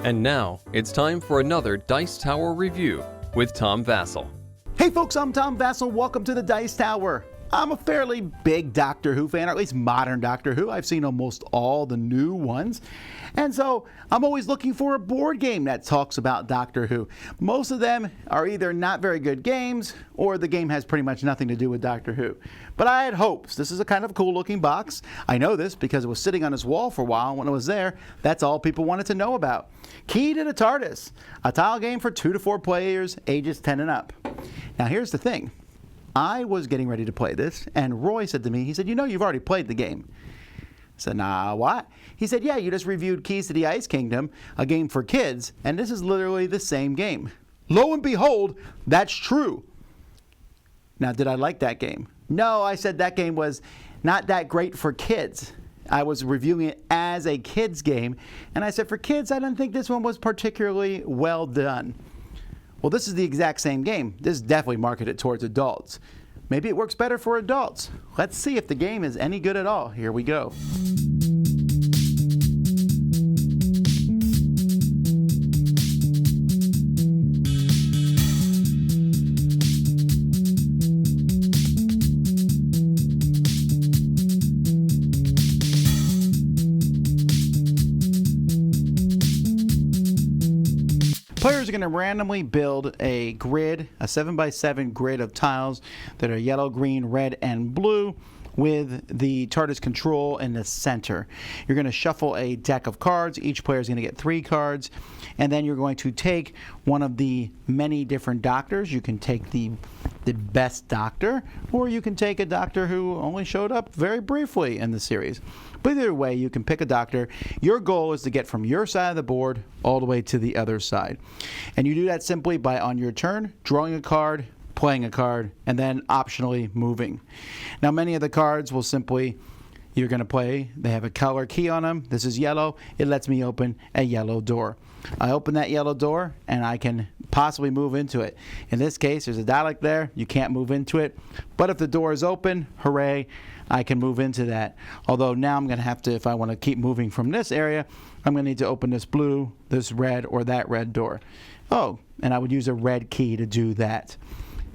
And now, it's time for another Dice Tower review with Tom Vasel. Hey folks, I'm Tom Vasel. Welcome to the Dice Tower. I'm a fairly big Doctor Who fan, or at least modern Doctor Who. I've seen almost all the new ones. And so I'm always looking for a board game that talks about Doctor Who. Most of them are either not very good games, or the game has pretty much nothing to do with Doctor Who. But I had hopes. This is a kind of cool looking box. I know this because it was sitting on this wall for a while. When it was there, that's all people wanted to know about. Key to the TARDIS, a tile game for 2 to 4 players, ages 10 and up. Now here's the thing. I was getting ready to play this, and Roy said to me, he said, "You know you've already played the game." I said, "Nah, what?" He said, "Yeah, you just reviewed Keys to the Ice Kingdom, a game for kids, and this is literally the same game." Lo and behold, that's true. Now, did I like that game? No, I said that game was not that great for kids. I was reviewing it as a kids game, and I said for kids, I didn't think this one was particularly well done. Well, this is the exact same game. This is definitely marketed towards adults. Maybe it works better for adults. Let's see if the game is any good at all. Here we go. Players are going to randomly build a grid, a 7x7 grid of tiles that are yellow, green, red, and blue with the TARDIS control in the center. You're going to shuffle a deck of cards. Each player is going to get 3 cards. And then you're going to take one of the many different doctors. You can take the best doctor, or you can take a doctor who only showed up very briefly in the series. But either way, you can pick a doctor. Your goal is to get from your side of the board all the way to the other side. And you do that simply by, on your turn, drawing a card, playing a card, and then optionally moving. Now, many of the cards will simply, you're going to play, they have a color key on them. This is yellow. It lets me open a yellow door. I open that yellow door, and I can possibly move into it. In this case, there's a Dalek there. You can't move into it. But if the door is open, hooray, I can move into that. Although now I'm going to have to, if I want to keep moving from this area, I'm going to need to open this blue, this red, or that red door. Oh, and I would use a red key to do that.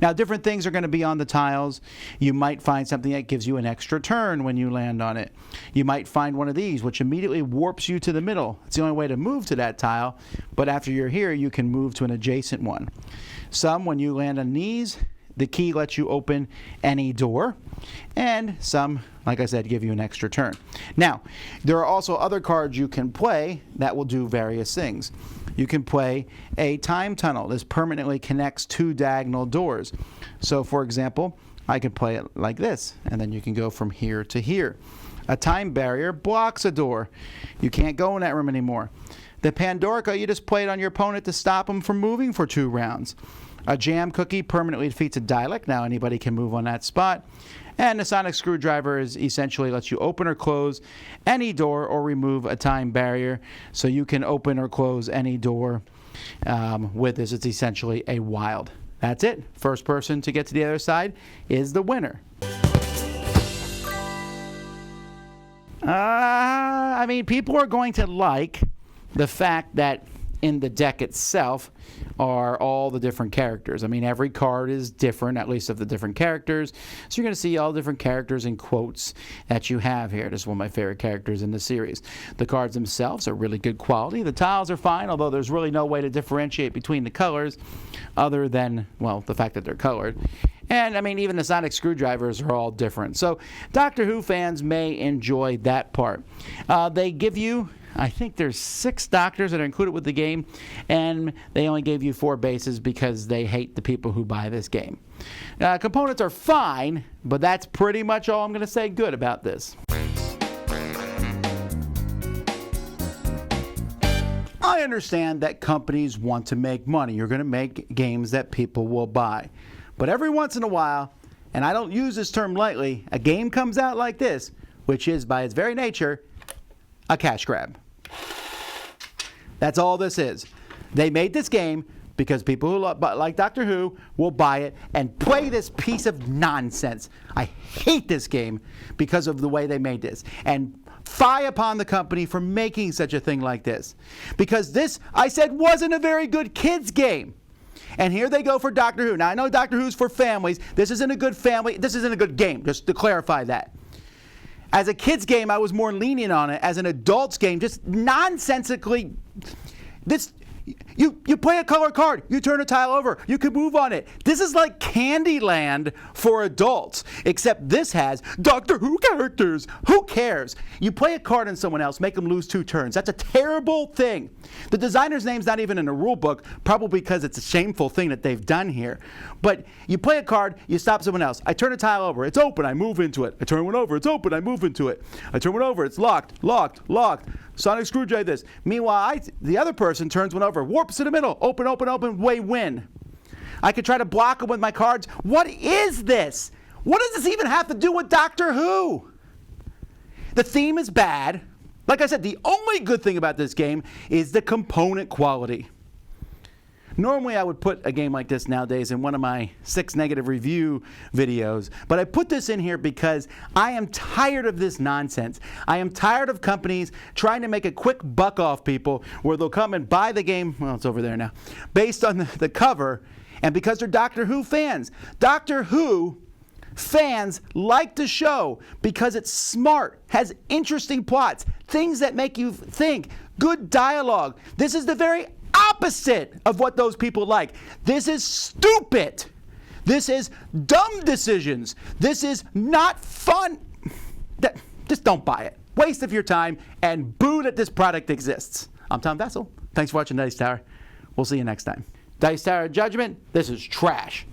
Now, different things are going to be on the tiles. You might find something that gives you an extra turn when you land on it. You might find one of these, which immediately warps you to the middle. It's the only way to move to that tile, but after you're here, you can move to an adjacent one. Some, when you land on these, the key lets you open any door, and some, like I said, give you an extra turn. Now, there are also other cards you can play that will do various things. You can play a time tunnel. This permanently connects 2 diagonal doors. So, for example, I could play it like this, and then you can go from here to here. A time barrier blocks a door. You can't go in that room anymore. The Pandorica, you just play it on your opponent to stop them from moving for 2 rounds. A jam cookie permanently defeats a Dalek. Now anybody can move on that spot. And the sonic screwdriver is essentially lets you open or close any door or remove a time barrier. So you can open or close any door with this. It's essentially a wild. That's it. First person to get to the other side is the winner. I mean, people are going to like the fact that in the deck itself are all the different characters. I mean, every card is different, at least of the different characters. So you're going to see all different characters and quotes that you have here. This is one of my favorite characters in the series. The cards themselves are really good quality. The tiles are fine, although there's really no way to differentiate between the colors other than, well, the fact that they're colored. And, I mean, even the sonic screwdrivers are all different. So Doctor Who fans may enjoy that part. They give you, I think there's 6 doctors that are included with the game, and they only gave you 4 bases because they hate the people who buy this game. Components are fine, but that's pretty much all I'm going to say good about this. I understand that companies want to make money. You're going to make games that people will buy. But every once in a while, and I don't use this term lightly, a game comes out like this, which is by its very nature a cash grab. That's all this is. They made this game because people who like Doctor Who will buy it and play this piece of nonsense. I hate this game because of the way they made this. And fie upon the company for making such a thing like this. Because this, I said, wasn't a very good kids game. And here they go for Doctor Who. Now, I know Doctor Who's for families. This isn't a good family. This isn't a good game, just to clarify that. As a kids game, I was more lenient on it. As an adult's game, just nonsensically, you play a color card, you turn a tile over, you can move on it. This is like Candyland for adults, except this has Doctor Who characters. Who cares? You play a card on someone else, make them lose 2 turns. That's a terrible thing. The designer's name's not even in the rule book, probably because it's a shameful thing that they've done here. But you play a card, you stop someone else. I turn a tile over, it's open, I move into it. I turn one over, it's open, I move into it. I turn one over, it's locked, locked, locked. Sonic screwdriver this. Meanwhile, the other person turns one over, warps to the middle, open, open, open, way win. I could try to block them with my cards. What is this? What does this even have to do with Doctor Who? The theme is bad. Like I said, the only good thing about this game is the component quality. Normally I would put a game like this nowadays in one of my 6 negative review videos, but I put this in here because I am tired of this nonsense. I am tired of companies trying to make a quick buck off people where they'll come and buy the game, well, it's over there now, based on the cover, and because they're Doctor Who fans. Doctor Who fans like the show because it's smart, has interesting plots, things that make you think, good dialogue. This is the very opposite of what those people like. This is stupid. This is dumb decisions. This is not fun. Just don't buy it. Waste of your time and boo that this product exists. I'm Tom Vasel. Thanks for watching Dice Tower. We'll see you next time. Dice Tower Judgment, this is trash.